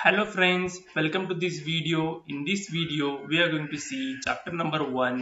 Hello friends, welcome to this video. In this video, we are going to see chapter number 1.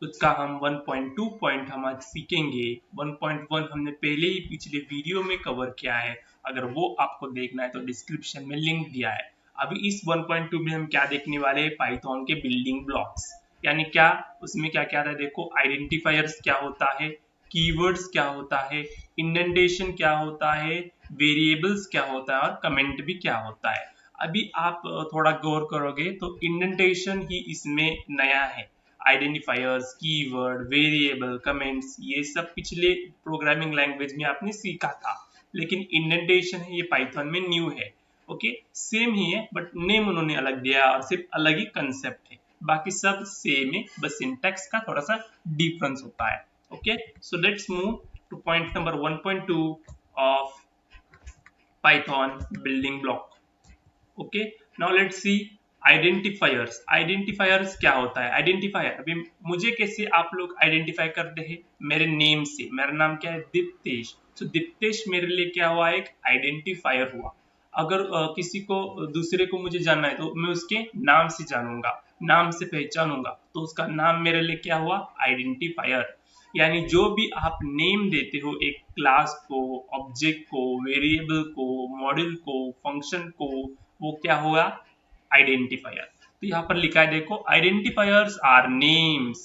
उसका हम 1.2 point हम आज सीखेंगे। 1.1 हमने पहले ही पिछले वीडियो में कवर किया है। अगर वो आपको देखना है तो डिस्क्रिप्शन में लिंक दिया है। अभी इस 1.2 में हम क्या देखने वाले हैं, पाइथन के बिल्डिंग ब्लॉक्स। यानी क्या उसमें क्या क्या था, देखो आइडेंटिफायर्स क्या होता है, कीवर्ड्स क्या होता है, इंडेंटेशन क्या होता है, वेरिएबल्स क्या होता है और कमेंट भी क्या होता है। अभी आप थोड़ा गौर करोगे तो इंडेंटेशन ही इसमें नया है। आइडेंटिफायर्स, कीवर्ड, वेरिएबल, कमेंट्स, ये सब पिछले प्रोग्रामिंग लैंग्वेज में आपने सीखा था, लेकिन इंडेंटेशन है ये पाइथन में न्यू है। ओके, सेम ही है बट नेम उन्होंने अलग दिया और सिर्फ अलग ही कंसेप्ट है। बाकी सब सेम है, बस सिंटैक्स का थोड़ा सा डिफरेंस होता है। Okay, so let's move two point number 1.2 of Python building block. Okay, now let's C identifiers. Identifiers क्या होता है? आइडेंटिफायर, अभी मुझे कैसे आप लोग आइडेंटिफाई करते हैं? मेरे नेम से। मेरा नाम क्या है? दीप्तेश। तो दीप्तेश मेरे लिए क्या हुआ? एक आइडेंटिफायर हुआ। अगर किसी को दूसरे को मुझे जानना है तो मैं उसके नाम से जानूंगा, नाम से पहचानूंगा, तो उसका नाम मेरे लिए क्या हुआ? आइडेंटिफायर। यानी जो भी आप नेम देते हो एक क्लास को, ऑब्जेक्ट को, वेरिएबल को, मॉड्यूल को, फंक्शन को, वो क्या होगा? आइडेंटिफायर। तो यहाँ पर लिखा है, देखो, identifiers are names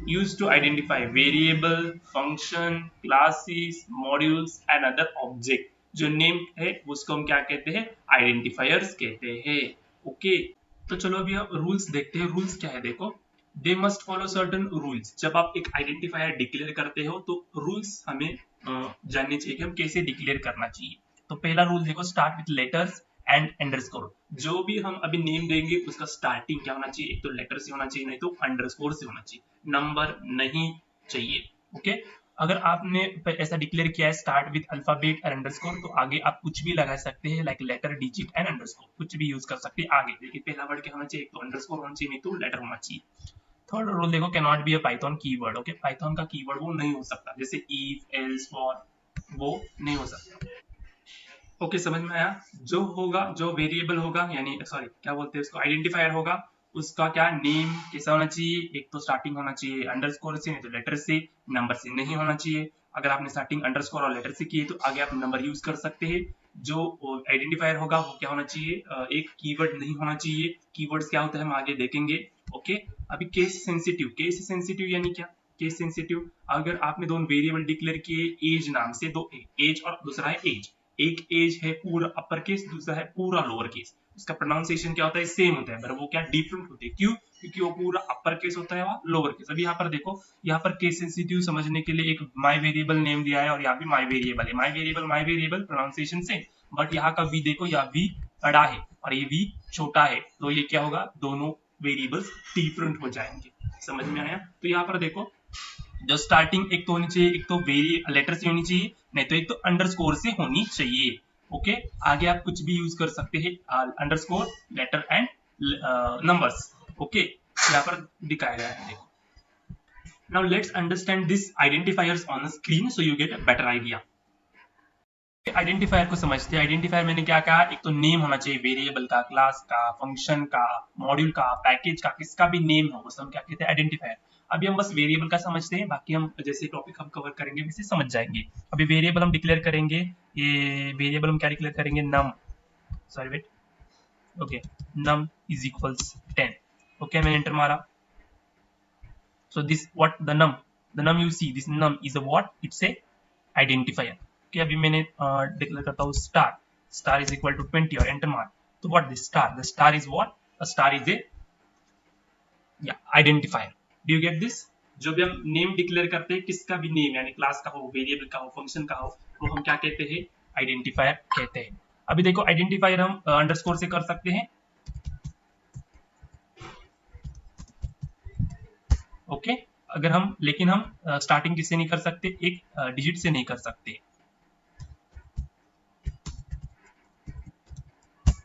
used to identify variable, function, classes, modules and other object. जो नेम है उसको हम क्या कहते हैं? आइडेंटिफायर्स कहते हैं। ओके, तो चलो अभी हम रूल्स देखते हैं। रूल्स क्या है? देखो, they must follow certain rules. जब आप एक आइडेंटिफायर डिक्लेयर करते हो तो रूल्स हमें जानने चाहिए कि हम कैसे डिक्लेयर करना चाहिए। तो पहला रूल देखो, start with letters and underscore. जो भी हम अभी नेम देंगे उसका स्टार्टिंग क्या होना चाहिए? एक तो लेटर से होना चाहिए, नहीं तो अंडरस्कोर से होना चाहिए, नंबर नहीं चाहिए। ओके, अगर आपने ऐसा डिक्लेयर किया है स्टार्ट विद अल्फाबेट और अंडरस्कोर, तो आगे आप कुछ भी लगा सकते हैं, like letter, digit and underscore, कुछ भी यूज कर सकते हैं आगे। देखिए, पहला वर्ड क्या होना चाहिए? एक तो अंडरस्कोर होना चाहिए, नहीं तो लेटर होना चाहिए। थर्ड रूल देखो, can not be a Python keyword. Okay, Python का कीवर्ड वो नहीं हो सकता, जैसे इफ, एल्स, फॉर, वो नहीं हो सकता। ओके, समझ में आया? जो होगा, जो वेरिएबल होगा, यानी सॉरी क्या बोलते हैं उसको, आइडेंटिफायर होगा, उसका क्या नेम कैसा होना चाहिए? एक तो स्टार्टिंग होना चाहिए अंडरस्कोर से, नहीं तो लेटर से, नंबर से नहीं होना चाहिए। अगर आपने स्टार्टिंग अंडरस्कोर और लेटर से की है तो आगे आप नंबर यूज कर सकते हैं। जो आइडेंटिफायर होगा वो क्या होना चाहिए? एक कीवर्ड नहीं होना चाहिए। कीवर्ड्स क्या होता है हम आगे देखेंगे। ओके, अभी केस सेंसिटिव। केस सेंसिटिव यानी क्या? केस सेंसिटिव, अगर आपने दोनों वेरिएबल डिक्लेयर किए एज नाम से, दो एज और दूसरा है एज, एक एज है पूरा अपर केस, दूसरा है पूरा लोअर केस, उसका प्रोनाउंसिएशन क्या होता है? सेम होता है, पर वो क्या डिफरेंट होते हैं? क्यों? क्योंकि वो पूरा अपर केस होता है और लोअर केस। अभी यहाँ पर देखो, यहाँ पर केस सेंसिटिव समझने के लिए एक माई वेरिएबल नेम दिया है और यहाँ भी माई वेरिएबल है। माई वेरिएबल प्रोनाउंसिएशन सेम, बट यहाँ का वी देखो, यहाँ वी बड़ा है और ये वी छोटा है, तो ये क्या होगा? दोनों वेरिएबल्स डिफरेंट हो जाएंगे। समझ में आया? तो यहाँ पर देखो, जो स्टार्टिंग एक तो होनी चाहिए, एक तो वेरी लेटर से होनी चाहिए, नहीं तो एक तो अंडरस्कोर से होनी चाहिए। ओके, आगे आप कुछ भी यूज कर सकते हैं, underscore, letter and numbers. Okay, यहाँ पर दिखाया गया है, देखो। Now let's understand this identifiers on the screen so you get a better idea. Identifier को समझते हैं। आइडेंटिफायर मैंने क्या कहा? एक तो नेम होना चाहिए, वेरिएबल का, क्लास का, फंक्शन का, मॉड्यूल का, पैकेज का, किसका भी नेम हो उसे हम क्या कहते हैं? आइडेंटिफायर। अभी हम बस वेरिएबल का समझते हैं, बाकी हम जैसे टॉपिक हम कवर करेंगे वैसे समझ जाएंगे। अभी वेरिएबल हम डिक्लेयर करेंगे, ये वेरिएबल हम क्या डिक्लेयर करेंगे? Num, sorry wait, okay, num is equals 10। Okay, मैंने एंटर मारा। So this what the num you see, this num is a what? It's a identifier. Okay, अभी मैंने डिक्लेयर करता हूँ star, star is equal to 20 और enter मार। तो what this star? The star is what? A star is a identifier. Do you get this? जो भी हम नेम डिक्लेयर करते हैं, किसका भी नेम, यानी क्लास का हो, वेरिएबल का हो, फंक्शन का हो, वो हम क्या कहते हैं? आइडेंटिफायर कहते हैं। अभी देखो, आइडेंटिफायर हम अंडरस्कोर से कर सकते हैं। ओके, अगर हम, लेकिन हम स्टार्टिंग किससे नहीं कर सकते? एक डिजिट से नहीं कर सकते।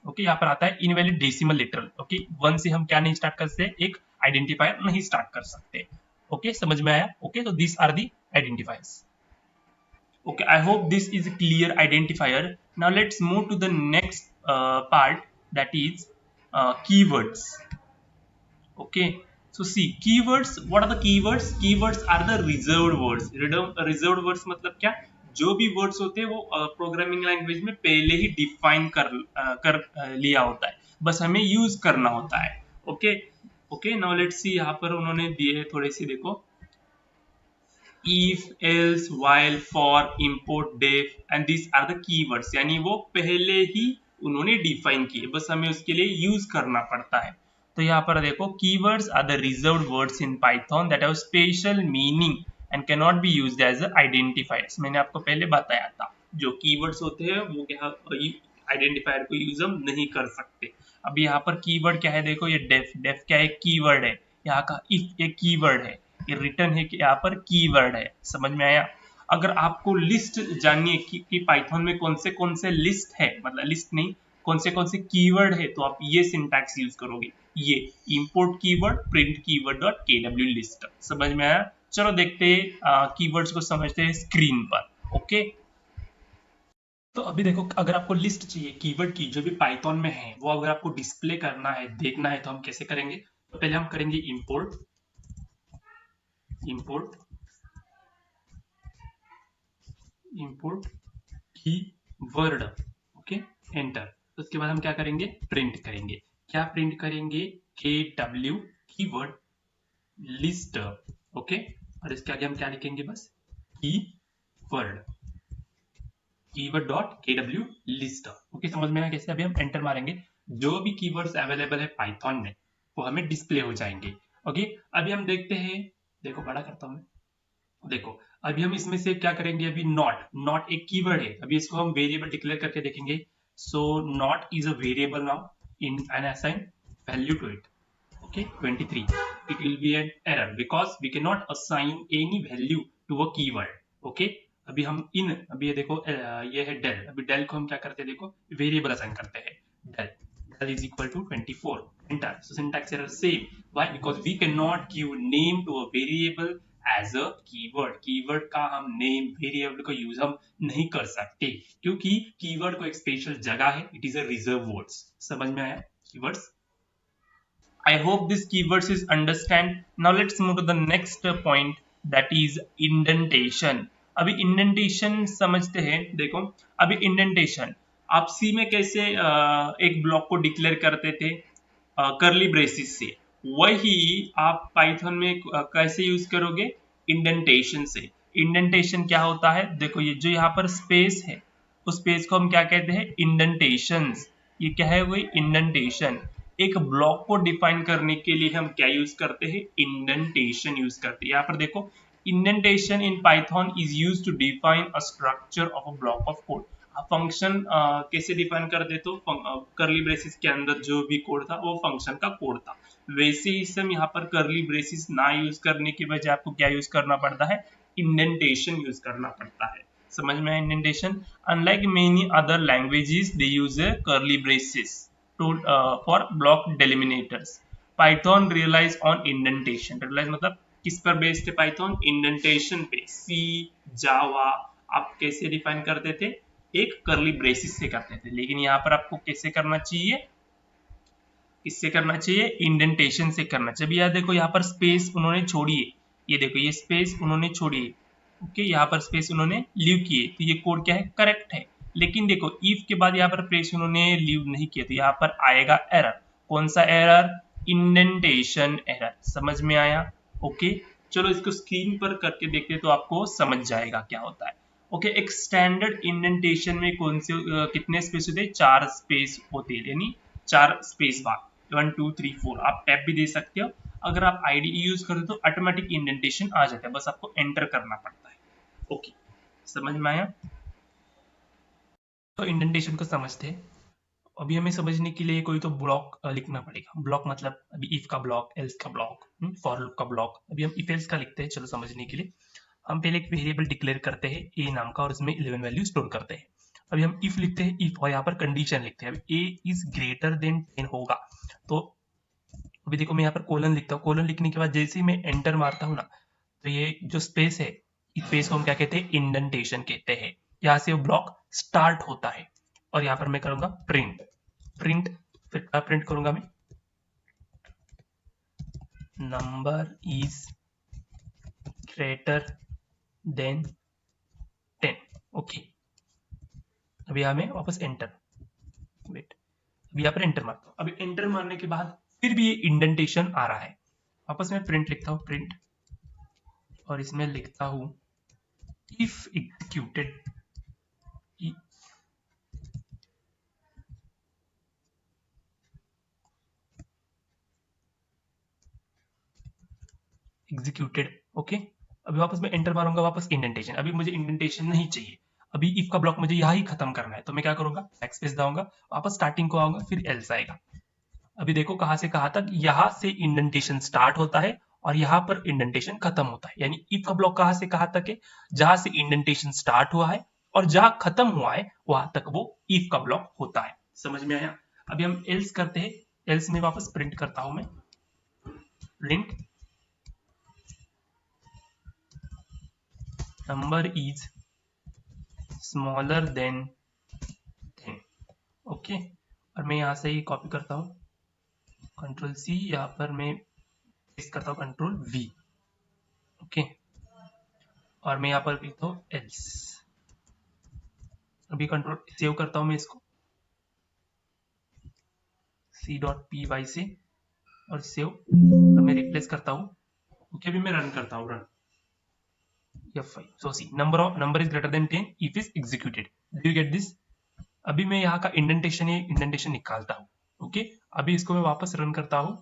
ओके, यहाँ पर आता है इनवैलिड डेसिमल लिटरल। ओके, 1 से हम क्या नहीं स्टार्ट कर सकते? एक आइडेंटिफायर नहीं स्टार्ट कर सकते। ओके, समझ में आया? ओके, तो this are the identifiers. Okay, I hope this is a clear identifier. Now let's move to the next part. that is keywords. Okay, so see keywords, what are the keywords? Keywords are the reserved words. Reserved words मतलब क्या? जो भी words होते हैं वो programming language में पहले ही define कर लिया होता है, बस हमें यूज करना होता है. ओके ओके, नाउ लेट्स सी, यहाँ पर उन्होंने दिए हैं थोड़े से, देखो if, else, while, for, import, def and these are the keywords, यानी वो पहले ही उन्होंने डिफाइन किए, बस हमें उसके लिए यूज करना पड़ता है. तो यहाँ पर देखो keywords are the reserved words in Python that have special meaning and cannot be used as identifiers. मैंने आपको पहले बताया था जो keywords होते हैं वो क्या आइडेंटिफायर को यूज हम नहीं कर सकते. अब यहाँ पर कीवर्ड क्या है, देखो ये डेफ क्या है, कीवर्ड है. यहाँ का इफ एक कीवर्ड है, ये रिटर्न है कि यहाँ पर कीवर्ड है. समझ में आया? अगर आपको लिस्ट जाननी है कि पाइथन में कौन से लिस्ट है, मतलब लिस्ट नहीं, कौन से कीवर्ड है, तो आप ये सिंटैक्स यूज करोगे, ये import keyword print keyword dot केडब्ल्यू list. समझ में आया? चलो देखते हैं कीवर्ड्स को समझते हैं स्क्रीन पर. ओके, तो अभी देखो अगर आपको लिस्ट चाहिए कीवर्ड की जो भी पाइथन में है, वो अगर आपको डिस्प्ले करना है, देखना है, तो हम कैसे करेंगे? तो पहले हम करेंगे इंपोर्ट कीवर्ड. Okay, enter. उसके बाद हम क्या करेंगे? प्रिंट करेंगे. क्या प्रिंट करेंगे? KW keyword list. ओके, और इसके आगे हम क्या लिखेंगे? बस keyword dot KW list. Okay, समझ में आया कैसे? अभी हम एंटर मारेंगे, जो भी कीवर्ड्स अवेलेबल है पाइथन में वो हमें डिस्प्ले हो जाएंगे. ओके, अभी हम देखते हैं, देखो बड़ा करता हूं मैं. देखो अभी हम इसमें से क्या करेंगे? अभी नॉट एक कीवर्ड है, अभी इसको हम वेरिएबल डिक्लेयर करके देखेंगे. So not is a variable now in an assign value to it. Okay, 23. It will be an error because we cannot assign any value to a keyword. Okay, अभी हम अभी ये देखो ये है del. अभी del को हम क्या करते हैं? देखो वेरिएबल असाइन करते हैं. del is equal to 24. Enter. So syntax error same. Why? Because we cannot give name to a variable as a keyword. Keyword का हम नेम वेरिएबल को यूज हम नहीं कर सकते, क्योंकि कीवर्ड को एक स्पेशल जगह है. It is a reserve words. समझ में आया? Keywords. I hope this keywords is understand. Now let's move to the next point, that is indentation. अभी indentation समझते हैं. देखो अभी indentation आप C में कैसे एक ब्लॉक को डिक्लेयर करते थे करली ब्रेसिस से, वही आप पाइथन में कैसे यूज करोगे? इंडेंटेशन से. इंडेंटेशन क्या होता है? देखो ये जो यहाँ पर स्पेस है, उस स्पेस को हम क्या कहते हैं? इंडेंटेशंस. ये क्या है? वही इंडेंटेशन. एक ब्लॉक को डिफाइन करने के लिए हम क्या यूज करते हैं? इंडेंटेशन यूज करते हैं. यहाँ पर देखो indentation in Python is used to define a structure of a block of code. Function कैसे डिफाइन कर दे, तो करली ब्रेसिस के अंदर जो भी कोड था वो फंक्शन का कोड था. वैसे ही हम यहाँ पर करली ब्रेसिस ना यूज करने की बजाय आपको क्या यूज करना पड़ता है? इंडेंटेशन यूज करना पड़ता है. समझ में? Indentation. Unlike many other languages दे यूज करली braces for block delimiters. Python relies on indentation. Realize मतलब किस पर बेस्ड है पाइथन? इंडेंटेशन पे. सी, जावा आप कैसे डिफाइन करते थे? एक करली ब्रेसिस से करते थे, लेकिन यहाँ पर आपको कैसे करना चाहिए? किससे करना चाहिए? इंडेंटेशन से करना चाहिए. यार देखो यहाँ पर स्पेस उन्होंने छोड़ी है, ये देखो ये स्पेस उन्होंने छोड़ी है. ओके, यहाँ पर स्पेस उन्होंने लीव किए, तो ये कोड क्या है? करेक्ट है. लेकिन देखो इफ के बाद यहाँ पर प्रेस उन्होंने लीव नहीं किया, तो यहाँ पर आएगा एरर. कौन सा एरर? Indentation error. समझ में आया? ओके, चलो इसको स्क्रीन पर करके देखते तो आपको समझ जाएगा क्या होता है. ओके, एक स्टैंडर्ड इंडेंटेशन में कौन से कितने स्पेस होते हैं? 4 स्पेस होते हैं, यानी 4 स्पेस बार. 1 2 3 4. आप टैब भी दे सकते हो. अगर आप IDE यूज करते हो तो ऑटोमेटिक इंडेंटेशन आ जाता है, बस आपको एंटर करना पड़ता है. ओके, समझ में आया? तो इंडेंटेशन को समझते हैं. अभी हमें समझने के लिए कोई तो ब्लॉक लिखना पड़ेगा. ब्लॉक मतलब अभी इफ का ब्लॉक, एल्स का ब्लॉक, फॉर लूप का ब्लॉक. अभी हम इफ एल्स का लिखते हैं. चलो समझने के लिए हम पहले एक वेरिएबल डिक्लेयर करते हैं ए नाम का, और उसमें 11 वैल्यू स्टोर करते हैं. अभी हम इफ लिखते हैं, इफ, और यहाँ पर कंडीशन लिखते हैं. अभी ए इज ग्रेटर देन 10 होगा, तो अभी देखो मैं यहाँ पर कोलन लिखता हूँ. कोलन लिखने के बाद जैसे ही मैं एंटर मारता हूँ ना, तो ये जो स्पेस है, इस स्पेस को हम क्या कहते हैं? इंडेंटेशन कहते हैं. यहाँ से वो ब्लॉक स्टार्ट होता है, और यहाँ पर मैं करूंगा प्रिंट. फिर क्या प्रिंट करूंगा मैं, number is greater than 10। Okay, अभी हमें वापस एंटर, वेट, अभी यहाँ पर एंटर मारता हूँ। अभी एंटर मारने के बाद फिर भी ये इंडेंटेशन आ रहा है, वापस मैं प्रिंट लिखता हूँ, प्रिंट, और इसमें लिखता हूँ इफ एग्जीक्यूटेड, एग्जीक्यूटेड। ओके, अभी वापस मैं एंटर मारूंगा, वापस इंडेंटेशन। अभी मुझे इंडेंटेशन नहीं चाहिए, अभी इफ का ब्लॉक मुझे यहाँ ही खत्म करना है, तो मैं क्या करूंगा, बैकस्पेस दबाऊंगा, वापस स्टार्टिंग को आऊंगा, फिर एल्स आएगा। अभी देखो कहां से कहां तक, यहां से इंडेंटेशन स्टार्ट होता है और यहां पर इंडेंटेशन खत्म होता है। यानी इफ का ब्लॉक कहां से कहां तक है, जहां से इंडेंटेशन स्टार्ट हुआ है और जहां खत्म हुआ है वहां तक वो इफ का ब्लॉक होता है। समझ में आया? अभी हम एल्स करते हैं, एल्स में वापस प्रिंट करता हूं मैं, print number is smaller than 10। Okay, और मैं यहां से ही कॉपी करता हूं, कंट्रोल सी, यहाँ पर मैं पेस्ट करता हूँ कंट्रोल वी। ओके, और मैं यहाँ पर लिखता हूँ एल्स। अभी कंट्रोल सेव करता हूँ मैं इसको c.py से, और सेव, और मैं रिप्लेस करता हूँ। ओके, अभी मैं रन करता हूँ, run F5। So see number is greater than 10 if is executed. Do you get this? अभी मैं यहाँ का इंडेंटेशन निकालता हूँ। ओके, अभी इसको मैं वापस रन करता हूँ,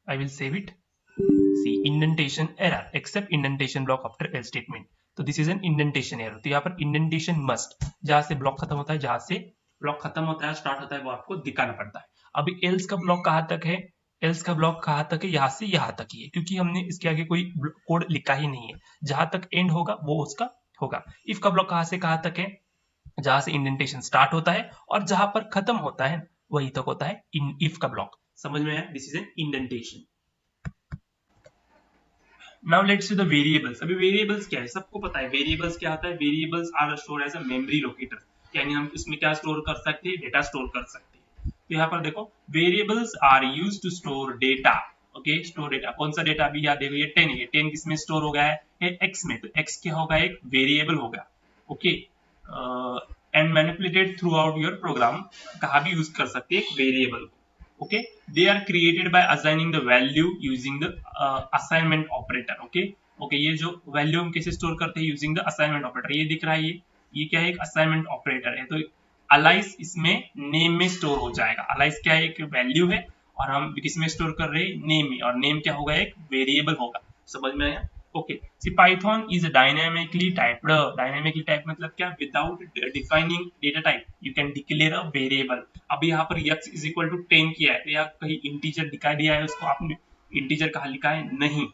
I will save it. See indentation error except indentation block after else statement. तो this is an indentation error. तो यहाँ पर इंडेंटेशन मस्ट, जहां से ब्लॉक खत्म होता है, जहां से ब्लॉक खत्म होता है स्टार्ट होता है, वो आपको दिखाना पड़ता है। अभी एल्स का ब्लॉक कहां तक है, एल्स का ब्लॉक कहां तक है, यहाँ से यहाँ तक ही है, क्योंकि हमने इसके आगे कोई कोड लिखा ही नहीं है। जहां तक एंड होगा वो उसका होगा। इफ का ब्लॉक कहां से कहां तक है, जहां से इंडेंटेशन स्टार्ट होता है और जहां पर खत्म होता है वही तक होता है इन इफ का ब्लॉक। समझ में आया? This is an indentation. Now let's see the variables. अभी वेरिएबल्स क्या है, सबको पता है वेरिएबल्स क्या होता है। Variables are store as a memory locator, यानी हम इसमें क्या स्टोर कर सकते हैं, डेटा स्टोर कर सकते हैं। तो यहाँ पर देखो variables are used to store data. Okay, store data, कौन सा डेटा? अभी याद देखो ये 10 है, 10 किस में स्टोर हो गया है, एक्स में। तो एक्स क्या होगा, एक वेरिएबल होगा। Okay, and manipulated throughout your program, कहाँ भी यूज कर सकते हैं एक variable. okay, they are created by assigning the value using the assignment operator। okay, ये जो वैल्यू हम कैसे स्टोर करते हैं, यूजिंग द असाइनमेंट ऑपरेटर। ये दिख रहा है, ये क्या है, एक असाइनमेंट ऑपरेटर है। तो अलाइस इसमें नेम में स्टोर हो जाएगा। अलाइस क्या है, एक वैल्यू है, और हम किस में स्टोर कर रहे हैं, नेम में, और नेम क्या होगा, एक वेरिएबल होगा। समझ में आया? Okay, see Python is dynamically typed. Dynamically type मतलब क्या, without defining data type you can declare a variable. अभी यहाँ पर x इज इक्वल टू 10 किया है, तो यहाँ कहीं इंटीजर दिखा दिया है, उसको आपने इंटीजर कहाँ लिखा है, नहीं।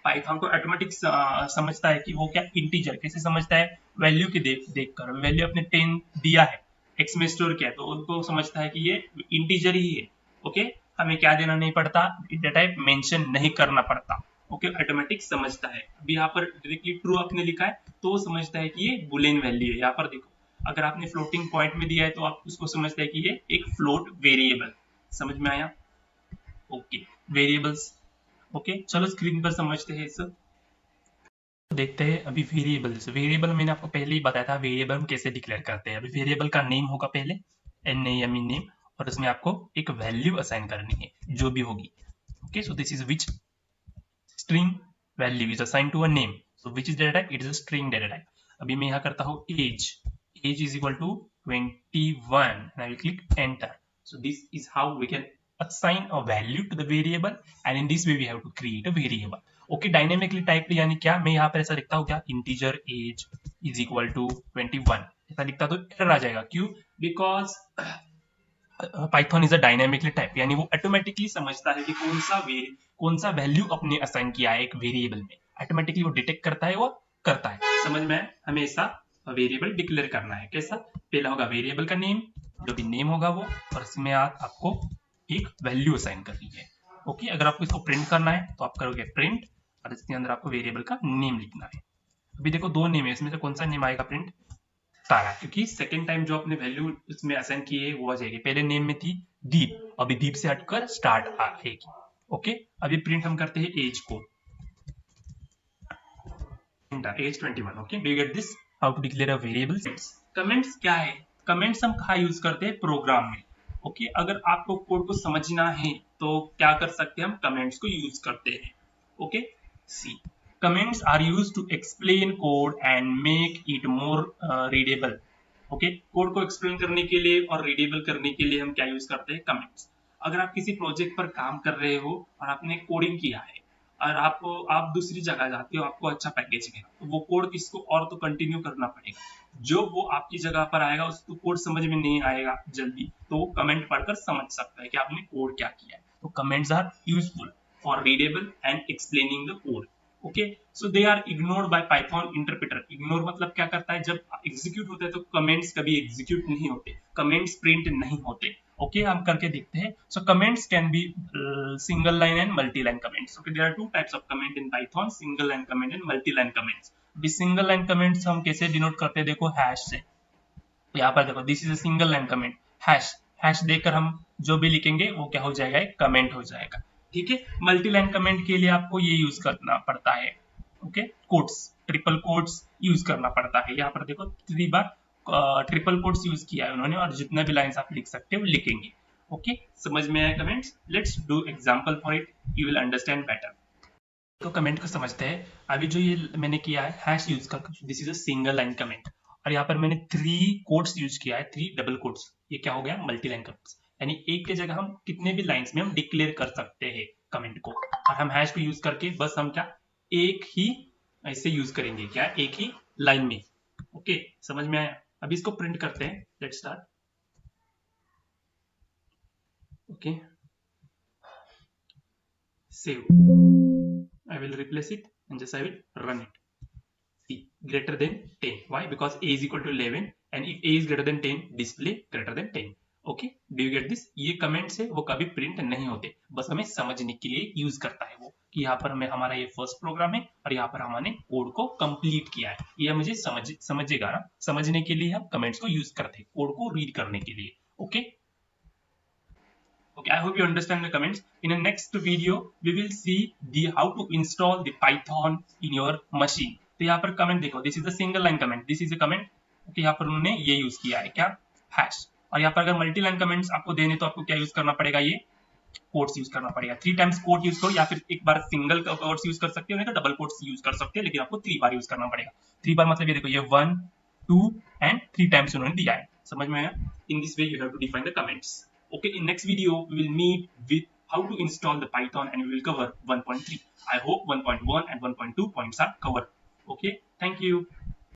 पाइथन को ऑटोमेटिक समझता है कि वो क्या इंटीजर, कैसे समझता है, वैल्यू के देख कर। वैल्यू अपने 10 दिया है, x में स्टोर किया, तो उनको समझता है कि ये इंटीजर ही है। ओके, हमें क्या देना नहीं पड़ता, डेटा टाइप मेंशन नहीं करना पड़ता। ओके, ऑटोमेटिक समझता है। अभी यहाँ पर डायरेक्टली ट्रू आपने लिखा है, तो वो समझता है कि ये बुलियन वैल्यू है। यहाँ पर देखो, अगर आपने फ्लोटिंग पॉइंट में दिया है तो आप उसको समझता है कि ये एक फ्लोट वेरिएबल। समझ में आया? Okay, variables. ओके, चलो स्क्रीन पर समझते हैं इस, देखते हैं अभी वेरिएबल्स। वेरिएबल मैंने आपको पहले ही बताया था वेरिएबल हम कैसे डिक्लेयर करते हैं। अभी वेरिएबल का नेम होगा पहले, NAME नेम, और उसमें आपको एक वैल्यू असाइन करनी है जो भी होगी। Okay, so this is which string value is assigned to a name, so which is data type, it is a string data type। अभी मैं यहाँ करता हूँ age is equal to 21 and I will click enter। so this is how we can assign a value to the variable, and in this way we have to create a variable। okay, dynamically typed यानी क्या, मैं यहाँ पर ऐसा लिखता हूँ क्या, integer age is equal to 21 ऐसा लिखता तो error आ जाएगा। क्यों? because Python is a dynamically type, यानी वो ऑटोमेटिकली समझता है कि कौन सा वैल्यू अपने असाइन किया है एक वेरिएबल में, ऑटोमेटिकली वो डिटेक्ट करता है, वो करता है। समझ में? हमेशा वेरिएबल डिक्लेयर करना है। कैसा? पहला होगा वेरिएबल का नेम, जो भी नेम होगा वो, और इसमें आपको एक वैल्यू असाइन करनी है। ओके, अगर आपको इसको प्रिंट करना है तो आप करोगे प्रिंट, और इसके अंदर आपको वेरिएबल का नेम लिखना है। अभी देखो दो नेम है, इसमें से कौन सा नेम आएगा प्रिंट, तारा, क्योंकि सेकेंड टाइम जो अपने वैल्यू इसमें असाइन की है वो आ जाएगी। पहले नेम में थी दीप, अभी दीप से हटकर स्टार्ट आएगी। ओके, अभी प्रिंट हम करते हैं एज को, age 21। Okay, do you get this? How to declare a variable. Comments क्या है? कमेंट्स हम कहाँ यूज करते हैं? प्रोग्राम में। ओके, अगर आपको कोड को समझना है तो क्या कर सकते हैं? हम कमेंट्स को यूज करते हैं। Okay, see comments are used to explain code and make it more readable. Okay, code को एक्सप्लेन करने के लिए और रीडेबल करने के लिए हम क्या यूज करते हैं? कमेंट्स। अगर आप किसी प्रोजेक्ट पर काम कर रहे हो और आपने कोडिंग किया है और आप दूसरी जगह जाते हो, आपको अच्छा पैकेज मिला, तो वो कोड किसको और तो कंटिन्यू करना पड़ेगा। जो वो आपकी जगह पर आएगा उसको कोड समझ में नहीं आएगा जल्दी, तो वो कमेंट पढ़कर समझ सकता है कि आपने कोड क्या किया है। तो comments are useful for readable and explaining the code. Okay, so they are ignored by Python interpreter. Ignore मतलब क्या करता है? जब एग्जीक्यूट होता है तो कमेंट्स कभी एग्जीक्यूट नहीं होते, कमेंट्स प्रिंट नहीं होते। ओके, हम करके देखते हैं। So comments can be single line and multi line comments. Okay, there are two types of comment in Python, single line comment and multi line comments. अभी सिंगल लाइन कमेंट्स हम कैसे denote करते हैं? देखो हैश से। यहाँ पर देखो, this is a single line comment, hash hash देकर हम जो भी लिखेंगे वो क्या हो जाएगा? एक कमेंट हो जाएगा। ठीक है, मल्टी लाइन कमेंट के लिए आपको ये यूज करना पड़ता है। Okay, quotes, triple quotes use करना पड़ता है। यहाँ पर देखो 3 बार ट्रिपल कोट्स यूज किया है उन्होंने, और जितना भी लाइंस आप लिख सकते हो लिखेंगे। ओके, समझ में आया comments? Let's do example for it, you will understand better. तो कमेंट को समझते हैं। अभी जो ये मैंने किया है हैश यूज कर, this is a single line comment, और यहाँ पर मैंने 3 कोट्स यूज किया है, 3 डबल कोट्स। ये क्या हो गया? Multi line comments. यानी एक के जगह हम कितने भी लाइंस में हम डिक्लेयर कर सकते हैं कमेंट को, और हम हैश को यूज करके बस हम क्या एक ही ऐसे यूज करेंगे, क्या एक ही लाइन में। ओके, समझ में आया? अभी इसको प्रिंट करते हैं। Let's start. Okay, save, I will replace it and just I will run it. See, greater than 10. Why? Because a is equal to 11 and if a is greater than 10, display greater than 10. Okay, do you get this? ये comments है वो कभी print नहीं होते, बस हमें समझने के लिए यूज करता है वो, कि यहाँ पर हमें हमारा ये फर्स्ट प्रोग्राम है और यहाँ पर हमने कोड को कंप्लीट किया है। ये मुझे समझेगा ना, समझने के लिए हम कमेंट्स को यूज करते हैं, कोड को रीड करने के लिए। Okay, Okay, I hope you understand the comments. In the next video, we will see the how to install the Python in your machine. तो यहाँ पर कमेंट देखो, this is a single line comment, this is a comment. Okay, यहाँ पर उन्होंने ये use किया है क्या? हैश। और यहाँ पर अगर मल्टी लाइन कमेंट्स आपको देने तो आपको क्या यूज करना पड़ेगा? ये कोट्स यूज करना पड़ेगा। 3 टाइम्स कोट यूज करो, या फिर एक बार सिंगल कोट्स यूज कर सकते हो, नहीं तो डबल कोट्स यूज कर सकते हो, लेकिन आपको 3 बार यूज करना पड़ेगा। 3 बार मतलब ये देखो, ये 1 2 एंड 3 टाइम्स उन्होंने दिया है। समझ में आया? In this way you have to define the comments. Okay, in next video we will meet with how to install the Python and we will cover 1.3. I hope 1.1 and 1.2 points are covered. Okay, thank you.